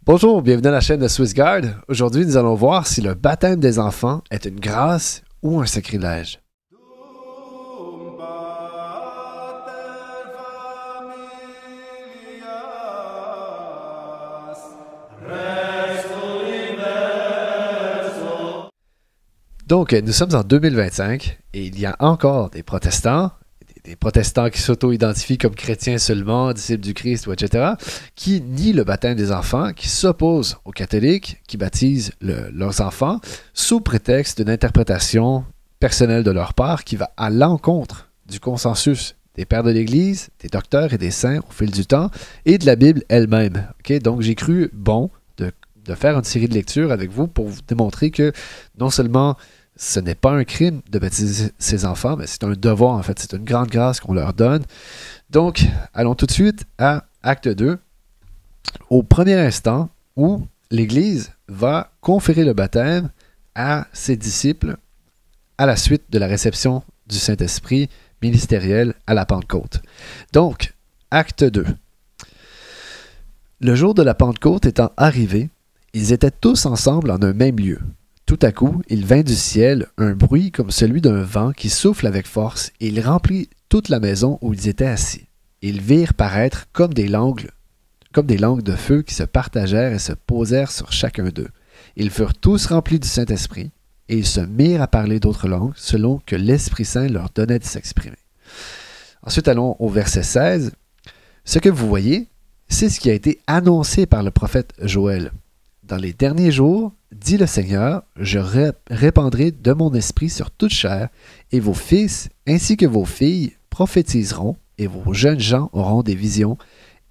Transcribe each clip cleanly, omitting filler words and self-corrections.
Bonjour, bienvenue à la chaîne de SwissGuard. Aujourd'hui, nous allons voir si le baptême des enfants est une grâce ou un sacrilège. Donc, nous sommes en 2025 et il y a encore des protestants qui s'auto-identifient comme chrétiens seulement, disciples du Christ, etc., qui nient le baptême des enfants, qui s'opposent aux catholiques, qui baptisent leurs enfants sous prétexte d'une interprétation personnelle de leur part qui va à l'encontre du consensus des pères de l'Église, des docteurs et des saints au fil du temps, et de la Bible elle-même. Okay? Donc, j'ai cru bon de faire une série de lectures avec vous pour vous démontrer que non seulement ce n'est pas un crime de baptiser ses enfants, mais c'est un devoir, en fait. C'est une grande grâce qu'on leur donne. Donc, allons tout de suite à Acte 2, au premier instant où l'Église va conférer le baptême à ses disciples à la suite de la réception du Saint-Esprit ministériel à la Pentecôte. Donc, Acte 2. Le jour de la Pentecôte étant arrivé, ils étaient tous ensemble en un même lieu. Tout à coup, il vint du ciel un bruit comme celui d'un vent qui souffle avec force, et il remplit toute la maison où ils étaient assis. Ils virent paraître comme des langues de feu qui se partagèrent et se posèrent sur chacun d'eux. Ils furent tous remplis du Saint-Esprit, et ils se mirent à parler d'autres langues, selon que l'Esprit Saint leur donnait de s'exprimer. Ensuite, allons au verset 16. Ce que vous voyez, c'est ce qui a été annoncé par le prophète Joël. Dans les derniers jours, dit le Seigneur, je répandrai de mon esprit sur toute chair, et vos fils ainsi que vos filles prophétiseront, et vos jeunes gens auront des visions,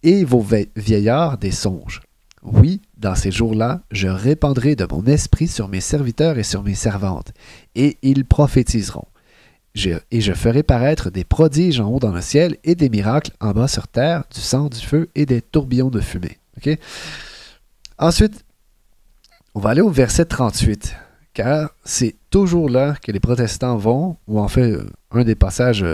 et vos vieillards des songes. Oui, dans ces jours-là, je répandrai de mon esprit sur mes serviteurs et sur mes servantes, et ils prophétiseront. Et je ferai paraître des prodiges en haut dans le ciel et des miracles en bas sur terre, du sang, du feu et des tourbillons de fumée. Okay? Ensuite, on va aller au verset 38, car c'est toujours là que les protestants vont, ou en fait un des passages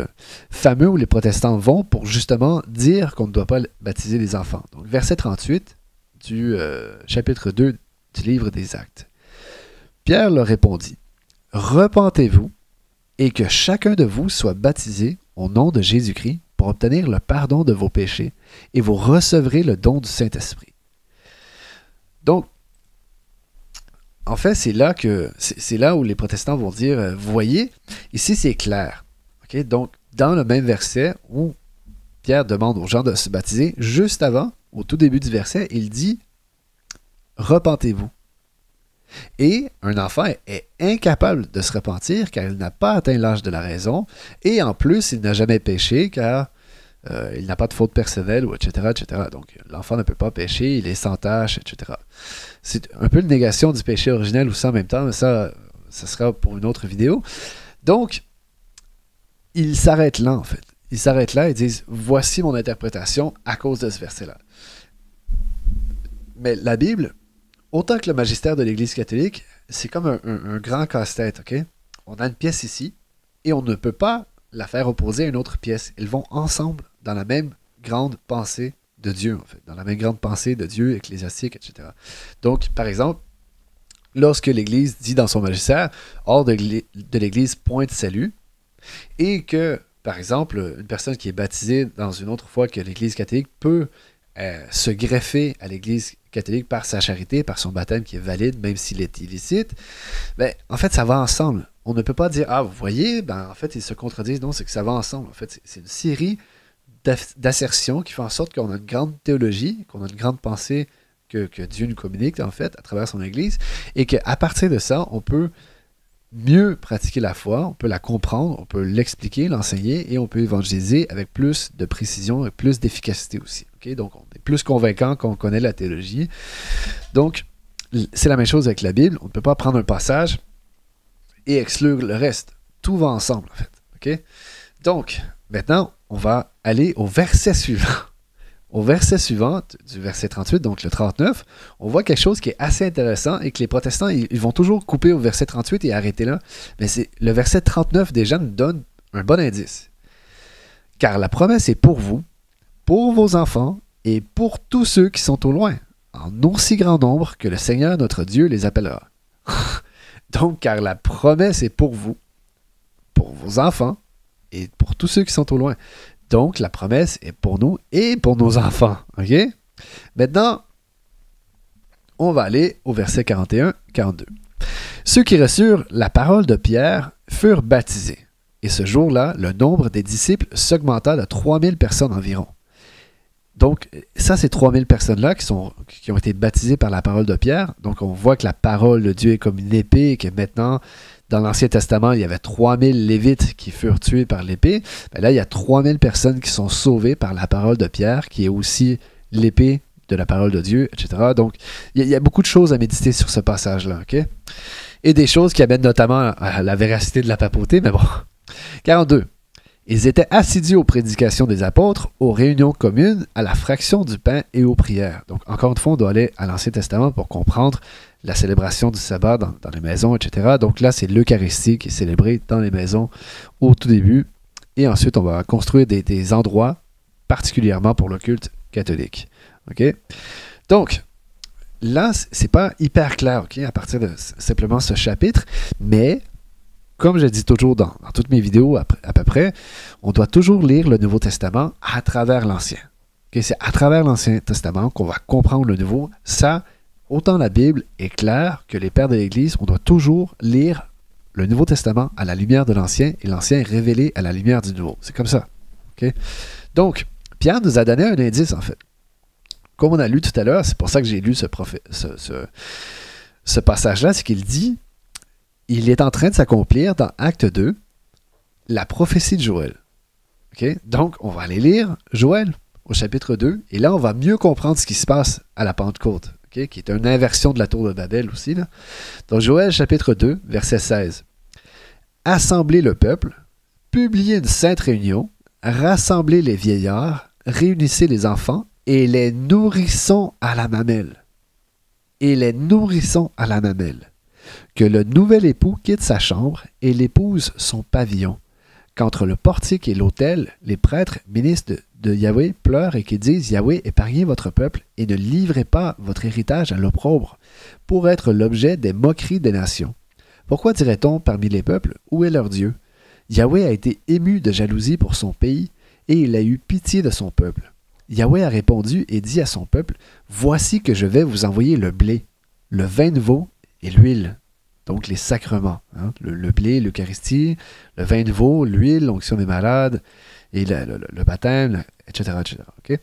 fameux où les protestants vont pour justement dire qu'on ne doit pas baptiser les enfants. Donc verset 38 du chapitre 2 du livre des Actes. Pierre leur répondit, « Repentez-vous et que chacun de vous soit baptisé au nom de Jésus-Christ pour obtenir le pardon de vos péchés, et vous recevrez le don du Saint-Esprit. » Donc, en fait, c'est là où les protestants vont dire, vous voyez, ici c'est clair. Okay? Donc, dans le même verset où Pierre demande aux gens de se baptiser, juste avant, au tout début du verset, il dit, repentez-vous. Et un enfant est incapable de se repentir car il n'a pas atteint l'âge de la raison, et en plus, il n'a jamais péché car il n'a pas de faute personnelle, ou etc., etc. Donc, l'enfant ne peut pas pécher, il est sans tâche, etc. C'est un peu une négation du péché originel aussi en même temps, mais ça sera pour une autre vidéo. Donc, ils s'arrêtent là, en fait. Ils s'arrêtent là et disent, voici mon interprétation à cause de ce verset-là. Mais la Bible, autant que le magistère de l'Église catholique, c'est comme un grand casse-tête, ok? On a une pièce ici, et on ne peut pas la faire opposer à une autre pièce. Ils vont ensemble dans la même grande pensée de Dieu, en fait, dans la même grande pensée de Dieu, ecclésiastique, etc. Donc, par exemple, lorsque l'Église dit dans son magistère, hors de l'Église, point de salut, et que, par exemple, une personne qui est baptisée dans une autre foi que l'Église catholique peut se greffer à l'Église catholique par sa charité, par son baptême qui est valide, même s'il est illicite, ben, en fait, ça va ensemble. On ne peut pas dire, ah, vous voyez, ben, en fait, ils se contredisent. Non, c'est que ça va ensemble. En fait, c'est une série d'assertions qui font en sorte qu'on a une grande théologie, qu'on a une grande pensée que Dieu nous communique, en fait, à travers son Église, et qu'à partir de ça, on peut mieux pratiquer la foi, on peut la comprendre, on peut l'expliquer, l'enseigner, et on peut évangéliser avec plus de précision et plus d'efficacité aussi. Okay? Donc, on est plus convaincant quand on connaît la théologie. Donc, c'est la même chose avec la Bible. On ne peut pas prendre un passage et exclure le reste. Tout va ensemble, en fait. Okay? Donc, maintenant, on va aller au verset suivant. Au verset suivant, du verset 38, donc le 39, on voit quelque chose qui est assez intéressant et que les protestants, ils vont toujours couper au verset 38 et arrêter là. Mais c'est le verset 39 déjà nous donne un bon indice. Car la promesse est pour vous, pour vos enfants et pour tous ceux qui sont au loin, en aussi grand nombre que le Seigneur notre Dieu les appellera. Donc, car la promesse est pour vous, pour vos enfants et pour tous ceux qui sont au loin. Donc, la promesse est pour nous et pour nos enfants. OK? Maintenant, on va aller au verset 41-42. Ceux qui reçurent la parole de Pierre furent baptisés. Et ce jour-là, le nombre des disciples s'augmenta de 3000 personnes environ. Donc, ça, ces 3000 personnes-là qui ont été baptisées par la parole de Pierre. Donc, on voit que la parole de Dieu est comme une épée et que maintenant, dans l'Ancien Testament, il y avait 3000 Lévites qui furent tués par l'épée. Ben là, il y a 3000 personnes qui sont sauvées par la parole de Pierre, qui est aussi l'épée de la parole de Dieu, etc. Donc, il y a beaucoup de choses à méditer sur ce passage-là, OK? Et des choses qui amènent notamment à la véracité de la papauté, mais bon. 42. Ils étaient assidus aux prédications des apôtres, aux réunions communes, à la fraction du pain et aux prières. Donc, encore une fois, on doit aller à l'Ancien Testament pour comprendre la célébration du sabbat dans les maisons, etc. Donc là, c'est l'Eucharistie qui est célébrée dans les maisons au tout début. Et ensuite, on va construire des endroits particulièrement pour le culte catholique. OK? Donc, là, c'est pas hyper clair, OK, à partir de simplement ce chapitre, mais comme je dis toujours dans toutes mes vidéos à peu près, on doit toujours lire le Nouveau Testament à travers l'Ancien. Okay? C'est à travers l'Ancien Testament qu'on va comprendre le Nouveau. Ça, autant la Bible est claire que les pères de l'Église, on doit toujours lire le Nouveau Testament à la lumière de l'Ancien et l'Ancien est révélé à la lumière du Nouveau. C'est comme ça. Okay? Donc, Pierre nous a donné un indice, en fait. Comme on a lu tout à l'heure, c'est pour ça que j'ai lu ce passage-là, c'est qu'il dit, il est en train de s'accomplir dans Acte 2, la prophétie de Joël. Okay? Donc, on va aller lire Joël au chapitre 2, et là, on va mieux comprendre ce qui se passe à la Pentecôte, okay? Qui est une inversion de la tour de Babel aussi. Là. Donc, Joël chapitre 2, verset 16. Assemblez le peuple, publiez une sainte réunion, rassemblez les vieillards, réunissez les enfants, et les nourrissons à la mamelle. Et les nourrissons à la mamelle. Que le nouvel époux quitte sa chambre et l'épouse son pavillon. Qu'entre le portique et l'autel, les prêtres, ministres de Yahweh, pleurent et qui disent « Yahweh, épargnez votre peuple et ne livrez pas votre héritage à l'opprobre, pour être l'objet des moqueries des nations. Pourquoi dirait-on parmi les peuples, où est leur Dieu? Yahweh a été ému de jalousie pour son pays et il a eu pitié de son peuple. Yahweh a répondu et dit à son peuple, « Voici que je vais vous envoyer le blé, le vin nouveau et l'huile. » Donc les sacrements, hein? Le blé, l'Eucharistie, le vin nouveau, l'huile, l'onction des malades, et le baptême, etc. etc. Okay?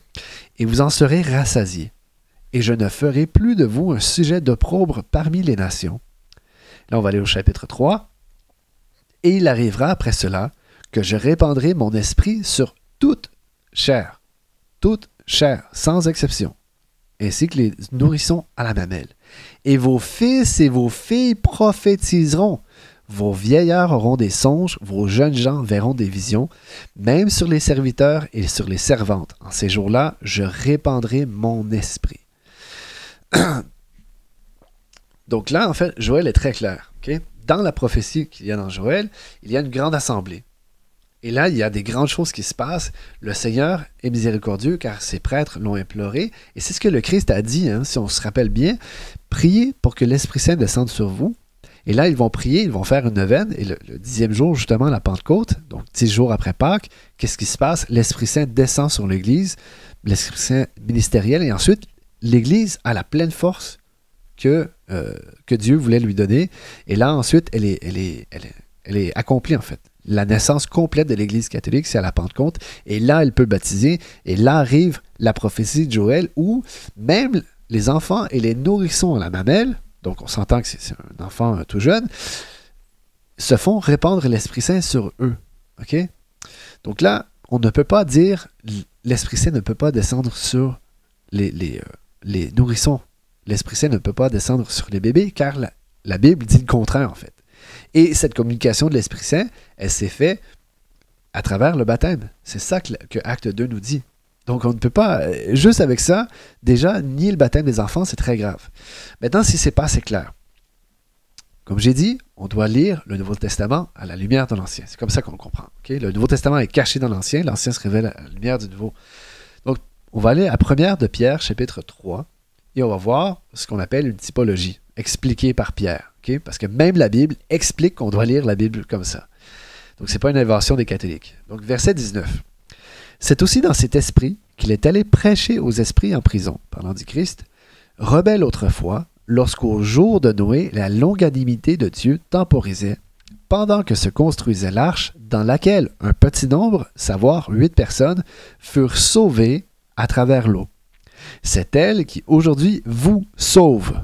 Et vous en serez rassasiés. Et je ne ferai plus de vous un sujet d'opprobre parmi les nations. Là, on va aller au chapitre 3. Et il arrivera après cela que je répandrai mon esprit sur toute chair, sans exception, ainsi que les nourrissons à la mamelle. Et vos fils et vos filles prophétiseront. Vos vieillards auront des songes, vos jeunes gens verront des visions, même sur les serviteurs et sur les servantes. En ces jours-là, je répandrai mon esprit. Donc là, en fait, Joël est très clair. Okay? Dans la prophétie qu'il y a dans Joël, il y a une grande assemblée. Et là, il y a des grandes choses qui se passent. Le Seigneur est miséricordieux car ses prêtres l'ont imploré. Et c'est ce que le Christ a dit, hein, si on se rappelle bien. Priez pour que l'Esprit Saint descende sur vous. Et là, ils vont prier, ils vont faire une neuvaine. Et le 10e jour, justement, la Pentecôte, donc 10 jours après Pâques, qu'est-ce qui se passe? L'Esprit Saint descend sur l'Église, l'Esprit Saint ministériel. Et ensuite, l'Église a la pleine force que Dieu voulait lui donner. Et là, ensuite, elle est accomplie, en fait. La naissance complète de l'Église catholique, c'est à la Pentecôte. Et là, elle peut baptiser. Et là arrive la prophétie de Joël où même les enfants et les nourrissons à la mamelle, donc on s'entend que c'est un enfant tout jeune, se font répandre l'Esprit Saint sur eux. OK? Donc là, on ne peut pas dire l'Esprit Saint ne peut pas descendre sur les nourrissons. L'Esprit Saint ne peut pas descendre sur les bébés car la Bible dit le contraire, en fait. Et cette communication de l'Esprit Saint, elle s'est faite à travers le baptême. C'est ça que Acte 2 nous dit. Donc, on ne peut pas, juste avec ça, déjà, nier le baptême des enfants, c'est très grave. Maintenant, si ce n'est pas assez clair, comme j'ai dit, on doit lire le Nouveau Testament à la lumière de l'Ancien. C'est comme ça qu'on le comprend. Okay? Le Nouveau Testament est caché dans l'Ancien, l'Ancien se révèle à la lumière du Nouveau. Donc, on va aller à 1 de Pierre, chapitre 3, et on va voir ce qu'on appelle une typologie, expliquée par Pierre. Okay? Parce que même la Bible explique qu'on doit lire la Bible comme ça. Donc, ce n'est pas une invention des catholiques. Donc, verset 19. C'est aussi dans cet esprit qu'il est allé prêcher aux esprits en prison, parlant du Christ, rebelle autrefois, lorsqu'au jour de Noé, la longanimité de Dieu temporisait, pendant que se construisait l'arche, dans laquelle un petit nombre, savoir 8 personnes, furent sauvées à travers l'eau. C'est elle qui aujourd'hui vous sauve,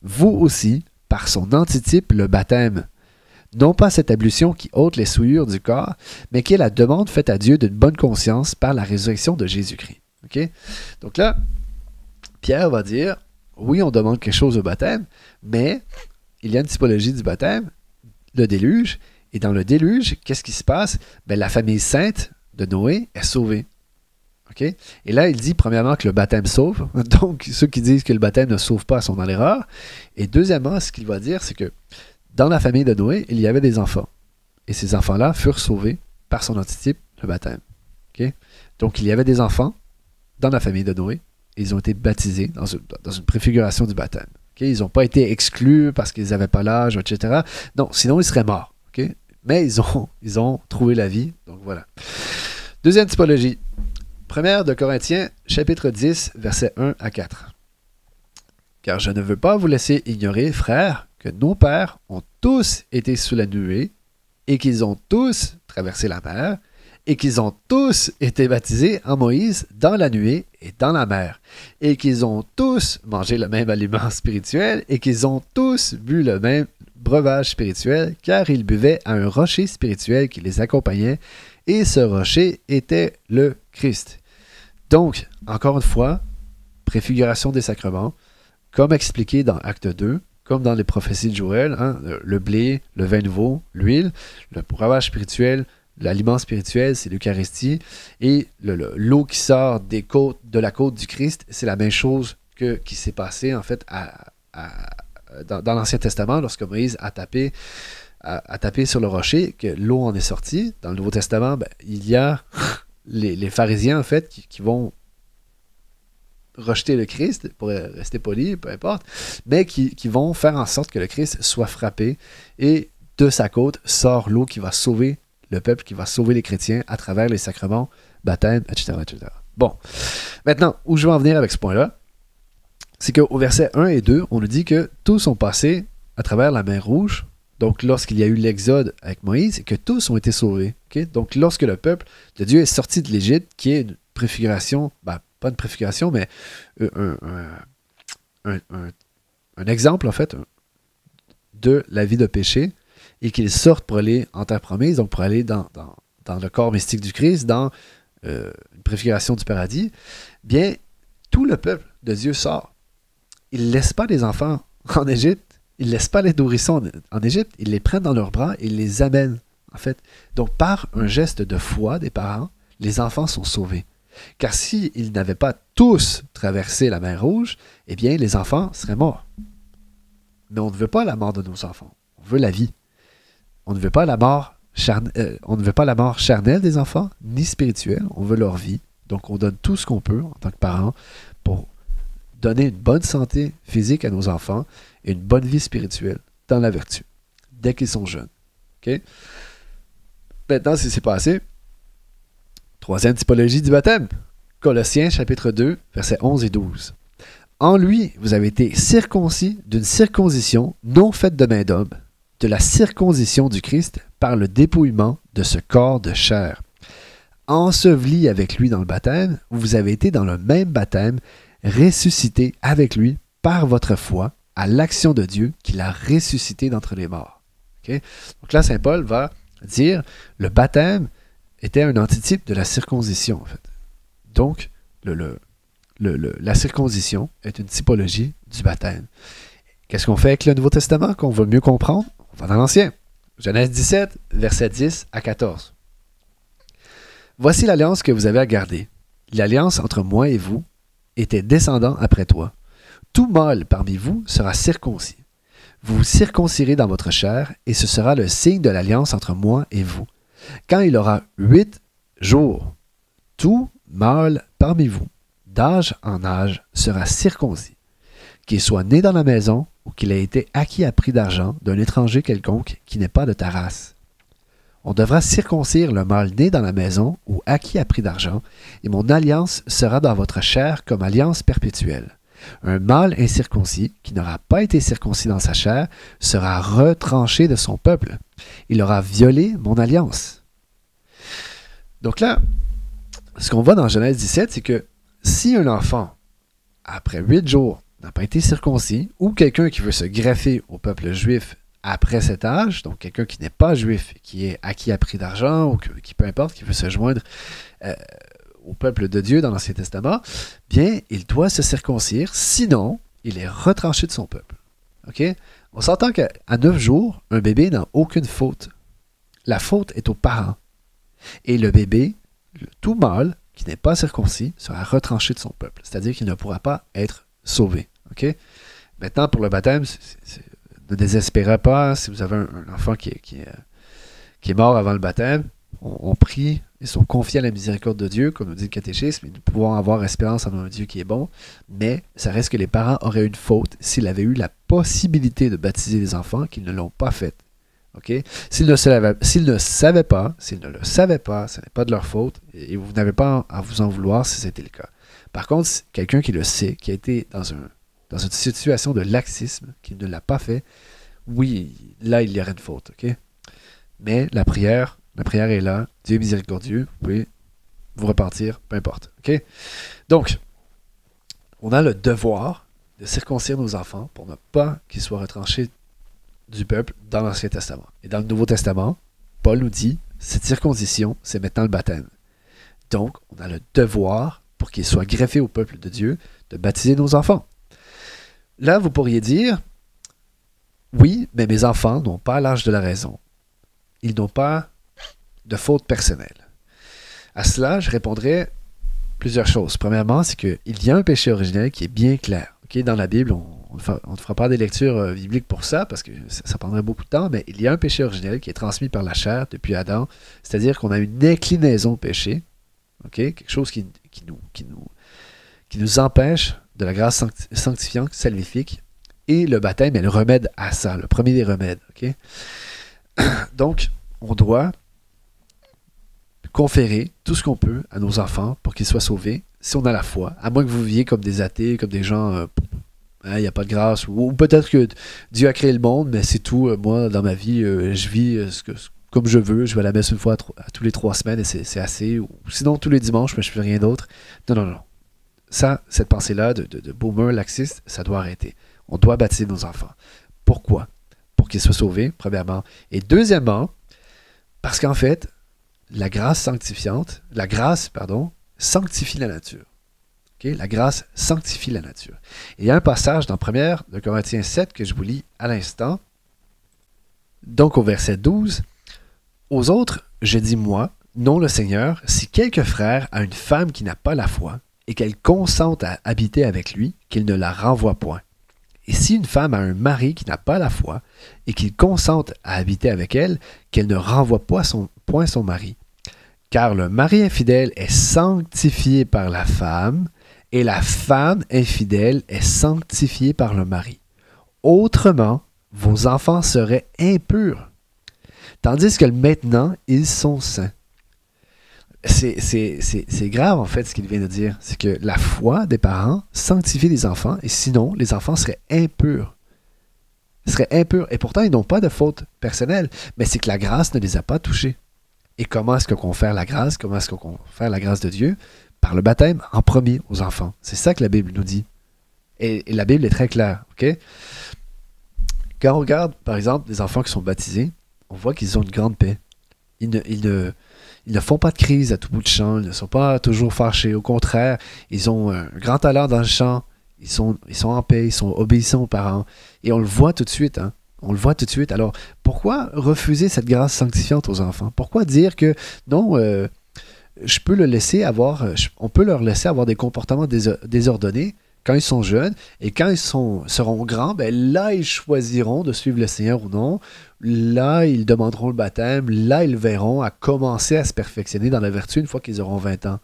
vous aussi, par son antitype, le baptême. Non pas cette ablution qui ôte les souillures du corps, mais qui est la demande faite à Dieu d'une bonne conscience par la résurrection de Jésus-Christ. Okay? Donc là, Pierre va dire, oui, on demande quelque chose au baptême, mais il y a une typologie du baptême, le déluge, et dans le déluge, qu'est-ce qui se passe? Ben, la famille sainte de Noé est sauvée. Okay? Et là, il dit premièrement que le baptême sauve, donc ceux qui disent que le baptême ne sauve pas sont dans l'erreur, et deuxièmement, ce qu'il va dire, c'est que dans la famille de Noé, il y avait des enfants, et ces enfants-là furent sauvés par son antitype, le baptême. Okay? Donc, il y avait des enfants dans la famille de Noé, et ils ont été baptisés dans une préfiguration du baptême. Okay? Ils n'ont pas été exclus parce qu'ils n'avaient pas l'âge, etc. Non, sinon ils seraient morts. Okay? Mais ils ont trouvé la vie. Donc voilà. Deuxième typologie. 1 de Corinthiens, chapitre 10, versets 1 à 4. Car je ne veux pas vous laisser ignorer, frères, que nos pères ont tous été sous la nuée, et qu'ils ont tous traversé la mer, et qu'ils ont tous été baptisés en Moïse dans la nuée et dans la mer, et qu'ils ont tous mangé le même aliment spirituel, et qu'ils ont tous bu le même breuvage spirituel, car ils buvaient à un rocher spirituel qui les accompagnait, et ce rocher était le Christ. Donc, encore une fois, préfiguration des sacrements, comme expliqué dans Acte 2, comme dans les prophéties de Joël, hein, le blé, le vin nouveau, l'huile, le breuvage spirituel, l'aliment spirituel, c'est l'Eucharistie, et l'eau qui sort de la côte du Christ, c'est la même chose qui s'est passé en fait dans l'Ancien Testament, lorsque Moïse a tapé sur le rocher, que l'eau en est sortie. Dans le Nouveau Testament, ben, il y a les pharisiens en fait qui vont rejeter le Christ, pour rester poli, peu importe, mais qui vont faire en sorte que le Christ soit frappé, et de sa côte sort l'eau qui va sauver le peuple, qui va sauver les chrétiens à travers les sacrements, baptême, etc., etc. Bon, maintenant, où je veux en venir avec ce point-là, c'est qu'au verset 1 et 2, on nous dit que tous sont passés à travers la mer Rouge, donc lorsqu'il y a eu l'exode avec Moïse, et que tous ont été sauvés. Okay? Donc lorsque le peuple de Dieu est sorti de l'Égypte, qui est une préfiguration, pas une préfiguration, mais un exemple, en fait, de la vie de péché, et qu'ils sortent pour aller en terre promise, donc pour aller dans le corps mystique du Christ, dans une préfiguration du paradis, bien, tout le peuple de Dieu sort. Il ne laisse pas les enfants en Égypte, il ne laisse pas les nourrissons en Égypte, il les prend dans leurs bras et il les amène, en fait. Donc, par un geste de foi des parents, les enfants sont sauvés. Car s'ils n'avaient pas tous traversé la mer Rouge, eh bien, les enfants seraient morts. Mais on ne veut pas la mort de nos enfants, on veut la vie. On ne veut pas la mort charnelle des enfants, ni spirituelle. On veut leur vie. Donc, on donne tout ce qu'on peut en tant que parents pour donner une bonne santé physique à nos enfants et une bonne vie spirituelle dans la vertu, dès qu'ils sont jeunes. Okay? Maintenant, si c'est pas assez, troisième typologie du baptême. Colossiens, chapitre 2, versets 11 et 12. En lui, vous avez été circoncis d'une circoncision non faite de main d'homme, de la circoncision du Christ par le dépouillement de ce corps de chair. Ensevelis avec lui dans le baptême, vous avez été dans le même baptême, ressuscité avec lui par votre foi à l'action de Dieu qui l'a ressuscité d'entre les morts. Okay? Donc là, saint Paul va dire, le baptême était un antitype de la circoncision, en fait. Donc, la circoncision est une typologie du baptême. Qu'est-ce qu'on fait avec le Nouveau Testament qu'on veut mieux comprendre? On va dans l'Ancien. Genèse 17, versets 10 à 14. Voici l'alliance que vous avez à garder. L'alliance entre moi et vous et tes descendants après toi. Tout mâle parmi vous sera circoncis. Vous vous circoncirez dans votre chair, et ce sera le signe de l'alliance entre moi et vous. Quand il aura 8 jours, tout mâle parmi vous, d'âge en âge, sera circoncis, qu'il soit né dans la maison ou qu'il ait été acquis à prix d'argent d'un étranger quelconque qui n'est pas de ta race. On devra circoncire le mâle né dans la maison ou acquis à prix d'argent, et mon alliance sera dans votre chair comme alliance perpétuelle. Un mâle incirconcis, qui n'aura pas été circoncis dans sa chair, sera retranché de son peuple. Il aura violé mon alliance. Donc là, ce qu'on voit dans Genèse 17, c'est que si un enfant, après 8 jours, n'a pas été circoncis, ou quelqu'un qui veut se greffer au peuple juif après cet âge, donc quelqu'un qui n'est pas juif, qui est acquis à prix d'argent, ou qui peu importe, qui veut se joindre au peuple de Dieu dans l'Ancien Testament, bien, il doit se circoncire, sinon, il est retranché de son peuple. OK? On s'entend qu'à 9 jours, un bébé n'a aucune faute. La faute est aux parents. Et le bébé, le tout mâle, qui n'est pas circoncis, sera retranché de son peuple. C'est-à-dire qu'il ne pourra pas être sauvé. OK? Maintenant, pour le baptême, ne désespérez pas si vous avez un enfant qui est mort avant le baptême. On prie, ils sont confiés à la miséricorde de Dieu, comme nous dit le catéchisme, et nous pouvons avoir espérance en un Dieu qui est bon, mais ça reste que les parents auraient une faute s'ils avaient eu la possibilité de baptiser les enfants qu'ils ne l'ont pas fait. Okay? S'ils ne le savaient pas, ce n'est pas de leur faute, et vous n'avez pas à vous en vouloir si c'était le cas. Par contre, quelqu'un qui le sait, qui a été dans une situation de laxisme, qui ne l'a pas fait, oui, là, il y aurait une faute. Okay? Mais la prière est là. Dieu est miséricordieux. Vous pouvez vous repentir, peu importe. Okay? Donc, on a le devoir de circoncire nos enfants pour ne pas qu'ils soient retranchés du peuple dans l'Ancien Testament. Et dans le Nouveau Testament, Paul nous dit, cette circoncision, c'est maintenant le baptême. Donc, on a le devoir, pour qu'ils soient greffés au peuple de Dieu, de baptiser nos enfants. Là, vous pourriez dire, oui, mais mes enfants n'ont pas l'âge de la raison. Ils n'ont pas de faute personnelle. À cela, je répondrai plusieurs choses. Premièrement, c'est qu'il y a un péché originel qui est bien clair. Okay? Dans la Bible, on ne fera pas des lectures bibliques pour ça, parce que ça prendrait beaucoup de temps, mais il y a un péché originel qui est transmis par la chair depuis Adam, c'est-à-dire qu'on a une inclinaison au péché, okay? Quelque chose qui nous empêche de la grâce sanctifiante, salvifique, et le baptême est le remède à ça, le premier des remèdes. Okay? Donc, on doit conférer tout ce qu'on peut à nos enfants pour qu'ils soient sauvés, si on a la foi, à moins que vous viviez comme des athées, comme des gens, il n'y a pas de grâce, ou peut-être que Dieu a créé le monde, mais c'est tout, moi, dans ma vie, je vis comme je veux, je vais à la messe une fois à tous les 3 semaines, et c'est assez, ou sinon tous les dimanches, mais je ne fais rien d'autre. Non. Ça, cette pensée-là de boomer laxiste, ça doit arrêter. On doit baptiser nos enfants. Pourquoi? Pour qu'ils soient sauvés, premièrement. Et deuxièmement, parce qu'en fait, la grâce sanctifie la nature. Okay? La grâce sanctifie la nature. Et il y a un passage dans 1 de Corinthiens 7 que je vous lis à l'instant. Donc au verset 12, « Aux autres, je dis moi, non le Seigneur, si quelque frère a une femme qui n'a pas la foi, et qu'elle consente à habiter avec lui, qu'il ne la renvoie point. Et si une femme a un mari qui n'a pas la foi, et qu'il consente à habiter avec elle, qu'elle ne renvoie point son mari. Car le mari infidèle est sanctifié par la femme, et la femme infidèle est sanctifiée par le mari. Autrement, vos enfants seraient impurs, tandis que maintenant, ils sont saints. » C'est grave, en fait, ce qu'il vient de dire. C'est que la foi des parents sanctifie les enfants, et sinon, les enfants seraient impurs. Ils seraient impurs. Et pourtant, ils n'ont pas de faute personnelle, mais c'est que la grâce ne les a pas touchés. Et comment est-ce qu'on confère la grâce? Comment est-ce qu'on confère la grâce de Dieu? Par le baptême, en premier, aux enfants. C'est ça que la Bible nous dit. Et la Bible est très claire. Okay? Quand on regarde, par exemple, des enfants qui sont baptisés, on voit qu'ils ont une grande paix. Ils ne font pas de crise à tout bout de champ, ils ne sont pas toujours fâchés. Au contraire, ils ont un grand talent dans le chant, ils sont en paix, ils sont obéissants aux parents. Et on le voit tout de suite. Hein? On le voit tout de suite. Alors, pourquoi refuser cette grâce sanctifiante aux enfants? Pourquoi dire que non, on peut leur laisser avoir des comportements désordonnés quand ils sont jeunes, et quand ils seront grands, ben là, ils choisiront de suivre le Seigneur ou non. Là, ils demanderont le baptême. Là, ils verront à commencer à se perfectionner dans la vertu une fois qu'ils auront 20 ans.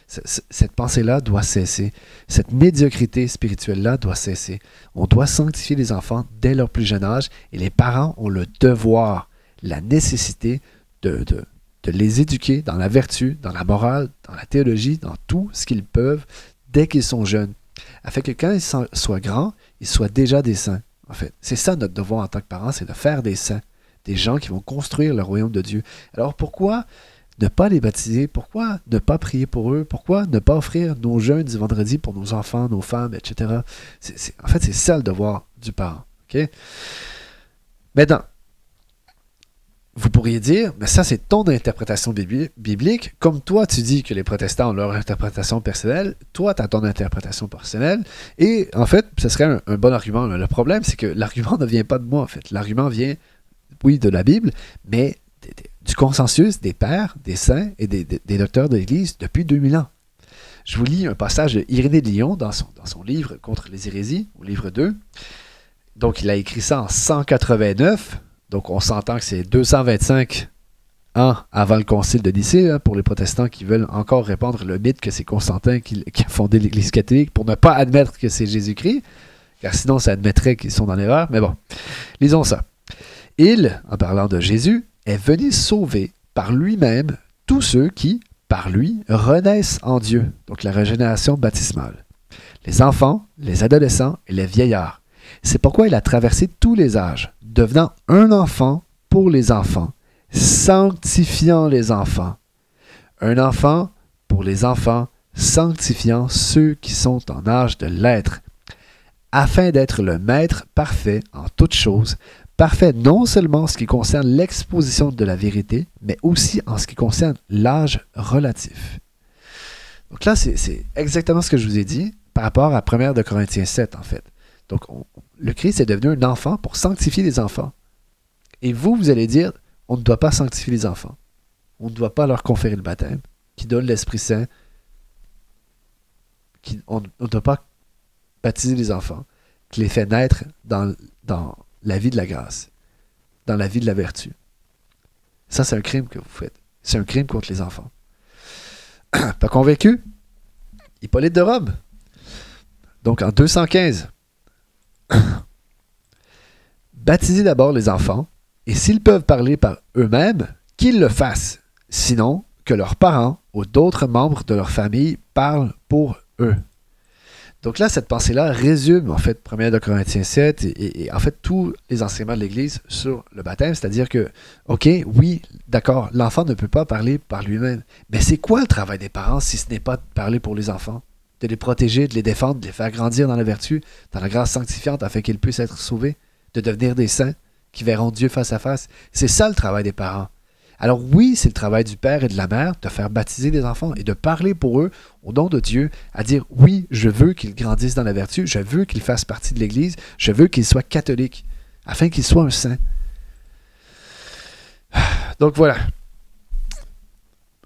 Cette pensée-là doit cesser. Cette médiocrité spirituelle-là doit cesser. On doit sanctifier les enfants dès leur plus jeune âge et les parents ont le devoir, la nécessité de les éduquer dans la vertu, dans la morale, dans la théologie, dans tout ce qu'ils peuvent dès qu'ils sont jeunes, afin que quand ils soient grands, ils soient déjà des saints, en fait. C'est ça notre devoir en tant que parents, c'est de faire des saints, des gens qui vont construire le royaume de Dieu. Alors pourquoi ne pas les baptiser? Pourquoi ne pas prier pour eux? Pourquoi ne pas offrir nos jeûnes du vendredi pour nos enfants, nos femmes, etc.? En fait, c'est ça le devoir du parent. Okay? Maintenant, vous pourriez dire, mais ça c'est ton interprétation biblique, comme toi tu dis que les protestants ont leur interprétation personnelle, toi tu as ton interprétation personnelle, et en fait, ce serait un bon argument. Le problème, c'est que l'argument ne vient pas de moi, en fait. L'argument vient, oui, de la Bible, mais du consensus des pères, des saints et des docteurs de l'Église depuis 2000 ans. Je vous lis un passage d'Irénée de Lyon dans son livre Contre les hérésies, au livre 2. Donc il a écrit ça en 189. Donc, on s'entend que c'est 225 ans avant le concile de Nicée, hein, pour les protestants qui veulent encore répandre le mythe que c'est Constantin qui a fondé l'Église catholique pour ne pas admettre que c'est Jésus-Christ, car sinon ça admettrait qu'ils sont dans l'erreur. Mais bon, lisons ça. Il, en parlant de Jésus, est venu sauver par lui-même tous ceux qui, par lui, renaissent en Dieu. Donc, la régénération baptismale. Les enfants, les adolescents et les vieillards. C'est pourquoi il a traversé tous les âges, devenant un enfant pour les enfants, sanctifiant les enfants. Un enfant pour les enfants, sanctifiant ceux qui sont en âge de l'être, afin d'être le maître parfait en toutes choses, parfait non seulement en ce qui concerne l'exposition de la vérité, mais aussi en ce qui concerne l'âge relatif. Donc là, c'est exactement ce que je vous ai dit par rapport à 1 de Corinthiens 7, en fait. Donc, le Christ est devenu un enfant pour sanctifier les enfants. Et vous allez dire, on ne doit pas sanctifier les enfants. On ne doit pas leur conférer le baptême, qui donne l'Esprit Saint. On ne doit pas baptiser les enfants, qui les fait naître dans la vie de la grâce, dans la vie de la vertu. Ça, c'est un crime que vous faites. C'est un crime contre les enfants. Pas convaincu? Hippolyte de Rome. Donc, en 215, baptisez d'abord les enfants, et s'ils peuvent parler par eux-mêmes, qu'ils le fassent. Sinon, que leurs parents ou d'autres membres de leur famille parlent pour eux. Donc là, cette pensée-là résume en fait 1 de Corinthiens 7 et en fait tous les enseignements de l'Église sur le baptême, c'est-à-dire que, ok, oui, d'accord, l'enfant ne peut pas parler par lui-même, mais c'est quoi le travail des parents si ce n'est pas de parler pour les enfants? De les protéger, de les défendre, de les faire grandir dans la vertu, dans la grâce sanctifiante afin qu'ils puissent être sauvés, de devenir des saints qui verront Dieu face à face. C'est ça le travail des parents. Alors oui, c'est le travail du père et de la mère de faire baptiser les enfants et de parler pour eux au nom de Dieu, à dire oui, je veux qu'ils grandissent dans la vertu, je veux qu'ils fassent partie de l'Église, je veux qu'ils soient catholiques, afin qu'ils soient un saint. Donc voilà.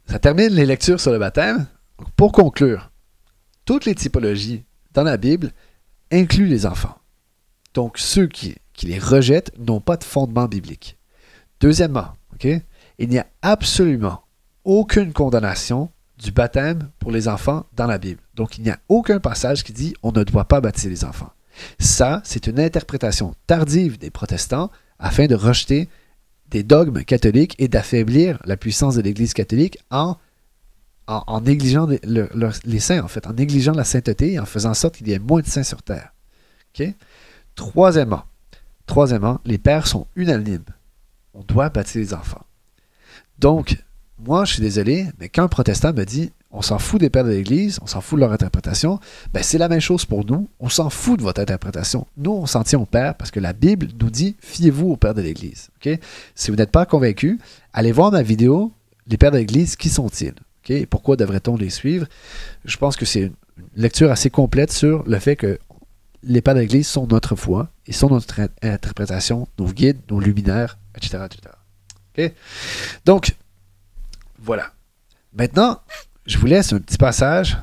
Ça termine les lectures sur le baptême. Pour conclure, toutes les typologies dans la Bible incluent les enfants. Donc, ceux qui les rejettent n'ont pas de fondement biblique. Deuxièmement, il n'y a absolument aucune condamnation du baptême pour les enfants dans la Bible. Donc, il n'y a aucun passage qui dit on ne doit pas baptiser les enfants. Ça, c'est une interprétation tardive des protestants afin de rejeter des dogmes catholiques et d'affaiblir la puissance de l'Église catholique en négligeant les saints, en fait, en négligeant la sainteté et en faisant en sorte qu'il y ait moins de saints sur terre. Okay? Troisièmement, les pères sont unanimes. On doit baptiser les enfants. Donc, moi, je suis désolé, mais quand un protestant me dit on s'en fout des pères de l'Église, on s'en fout de leur interprétation, ben c'est la même chose pour nous. On s'en fout de votre interprétation. Nous, on s'en tient aux pères parce que la Bible nous dit fiez-vous aux pères de l'Église. Okay? Si vous n'êtes pas convaincu, allez voir ma vidéo les pères de l'Église, qui sont-ils? Okay? Pourquoi devrait-on les suivre? Je pense que c'est une lecture assez complète sur le fait que les pères de l'Église sont notre foi et sont notre interprétation, nos guides, nos luminaires, etc. etc. Okay? Donc, voilà. Maintenant, je vous laisse un petit passage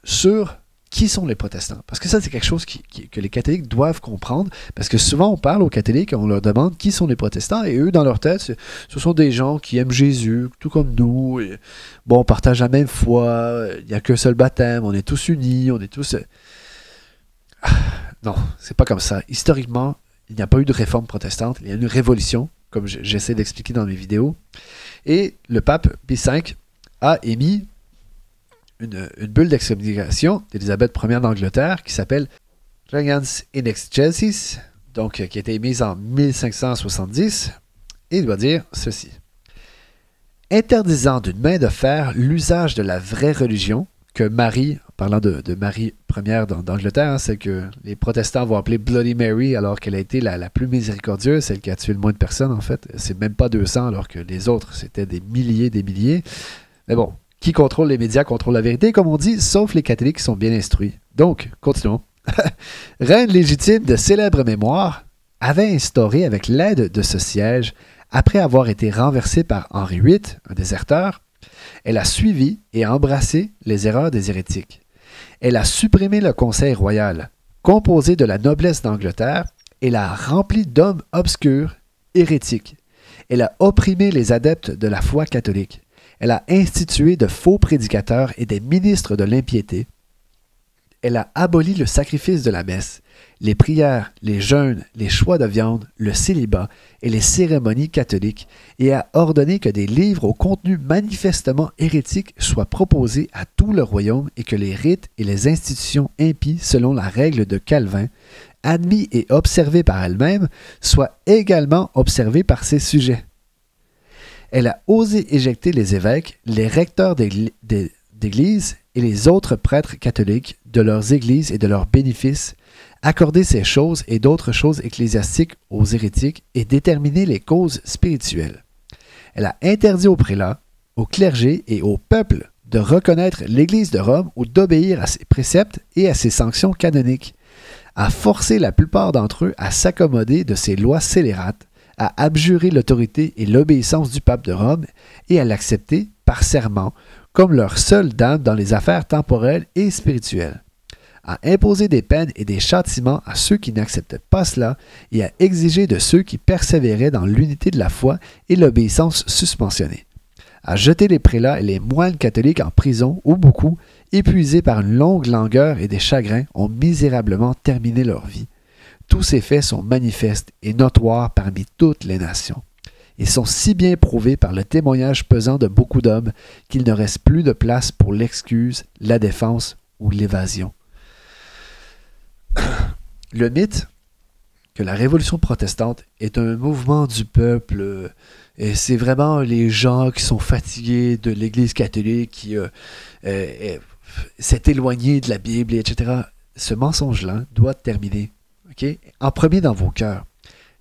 sur qui sont les protestants? Parce que ça, c'est quelque chose que les catholiques doivent comprendre, parce que souvent, on parle aux catholiques, on leur demande qui sont les protestants, et eux, dans leur tête, ce sont des gens qui aiment Jésus, tout comme nous, et, bon, on partage la même foi, il n'y a qu'un seul baptême, on est tous unis, on est tous... Non, c'est pas comme ça. Historiquement, il n'y a pas eu de réforme protestante, il y a eu une révolution, comme j'essaie d'expliquer dans mes vidéos, et le pape Pie V a émis une bulle d'excommunication d'Élisabeth Ier d'Angleterre qui s'appelle Regans in Excelsis, donc qui a été émise en 1570, et il doit dire ceci. Interdisant d'une main de fer l'usage de la vraie religion, que Marie, parlant de Marie Ière d'Angleterre, hein, celle que les protestants vont appeler Bloody Mary, alors qu'elle a été la plus miséricordieuse, celle qui a tué le moins de personnes en fait. C'est même pas 200, alors que les autres, c'était des milliers. Mais bon, qui contrôle les médias contrôle la vérité, comme on dit, sauf les catholiques qui sont bien instruits. Donc, continuons. Reine légitime de célèbre mémoire, avait instauré avec l'aide de ce siège, après avoir été renversée par Henri VIII, un déserteur, elle a suivi et embrassé les erreurs des hérétiques. Elle a supprimé le conseil royal, composé de la noblesse d'Angleterre, et l'a rempli d'hommes obscurs, hérétiques. Elle a opprimé les adeptes de la foi catholique. Elle a institué de faux prédicateurs et des ministres de l'impiété. Elle a aboli le sacrifice de la messe, les prières, les jeûnes, les choix de viande, le célibat et les cérémonies catholiques, et a ordonné que des livres au contenu manifestement hérétique soient proposés à tout le royaume et que les rites et les institutions impies selon la règle de Calvin, admis et observés par elle-même, soient également observés par ses sujets. Elle a osé éjecter les évêques, les recteurs d'églises et les autres prêtres catholiques de leurs églises et de leurs bénéfices, accorder ces choses et d'autres choses ecclésiastiques aux hérétiques et déterminer les causes spirituelles. Elle a interdit aux prélats, au clergé et au peuple de reconnaître l'Église de Rome ou d'obéir à ses préceptes et à ses sanctions canoniques, a forcé la plupart d'entre eux à s'accommoder de ses lois scélérates, à abjurer l'autorité et l'obéissance du pape de Rome et à l'accepter par serment comme leur seule dame dans les affaires temporelles et spirituelles, à imposer des peines et des châtiments à ceux qui n'acceptaient pas cela et à exiger de ceux qui persévéraient dans l'unité de la foi et l'obéissance suspensionnée, à jeter les prélats et les moines catholiques en prison où beaucoup, épuisés par une longue langueur et des chagrins, ont misérablement terminé leur vie. Tous ces faits sont manifestes et notoires parmi toutes les nations. Ils sont si bien prouvés par le témoignage pesant de beaucoup d'hommes qu'il ne reste plus de place pour l'excuse, la défense ou l'évasion. Le mythe que la Révolution protestante est un mouvement du peuple, et c'est vraiment les gens qui sont fatigués de l'Église catholique, qui s'est éloigné de la Bible, etc. Ce mensonge-là doit terminer. Okay? En premier dans vos cœurs,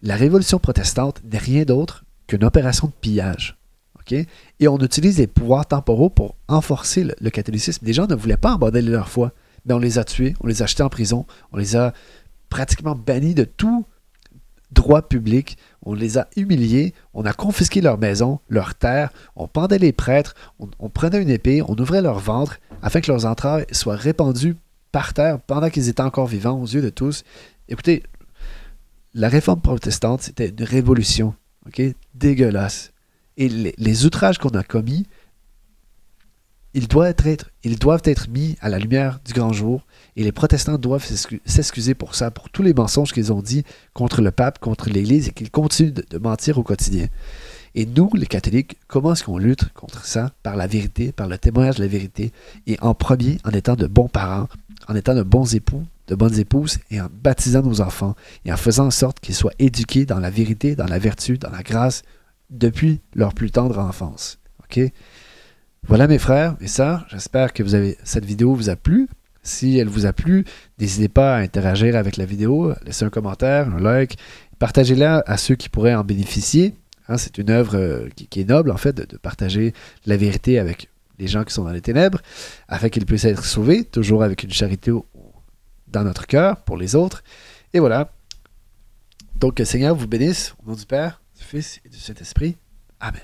la Révolution protestante n'est rien d'autre qu'une opération de pillage. Okay? Et on utilise les pouvoirs temporaux pour enforcer le catholicisme. Les gens ne voulaient pas abandonner leur foi, mais on les a tués, on les a jetés en prison, on les a pratiquement bannis de tout droit public, on les a humiliés, on a confisqué leurs maisons, leurs terres, on pendait les prêtres, on prenait une épée, on ouvrait leur ventre afin que leurs entrailles soient répandues par terre pendant qu'ils étaient encore vivants aux yeux de tous. Écoutez, la réforme protestante, c'était une révolution, okay? Dégueulasse. Et les outrages qu'on a commis, ils doivent être mis à la lumière du grand jour, et les protestants doivent s'excuser pour ça, pour tous les mensonges qu'ils ont dit contre le pape, contre l'Église, et qu'ils continuent de mentir au quotidien. Et nous, les catholiques, comment est-ce qu'on lutte contre ça? Par la vérité, par le témoignage de la vérité, et en premier, en étant de bons parents, en étant de bons époux, de bonnes épouses, et en baptisant nos enfants, et en faisant en sorte qu'ils soient éduqués dans la vérité, dans la vertu, dans la grâce, depuis leur plus tendre enfance. OK? Voilà mes frères et sœurs, j'espère que cette vidéo vous a plu. Si elle vous a plu, n'hésitez pas à interagir avec la vidéo, laissez un commentaire, un like, partagez-la à ceux qui pourraient en bénéficier. Hein, c'est une œuvre qui est noble, en fait, de partager la vérité avec les gens qui sont dans les ténèbres, afin qu'ils puissent être sauvés, toujours avec une charité dans notre cœur pour les autres. Et voilà. Donc, que le Seigneur vous bénisse, au nom du Père, du Fils et du Saint-Esprit. Amen.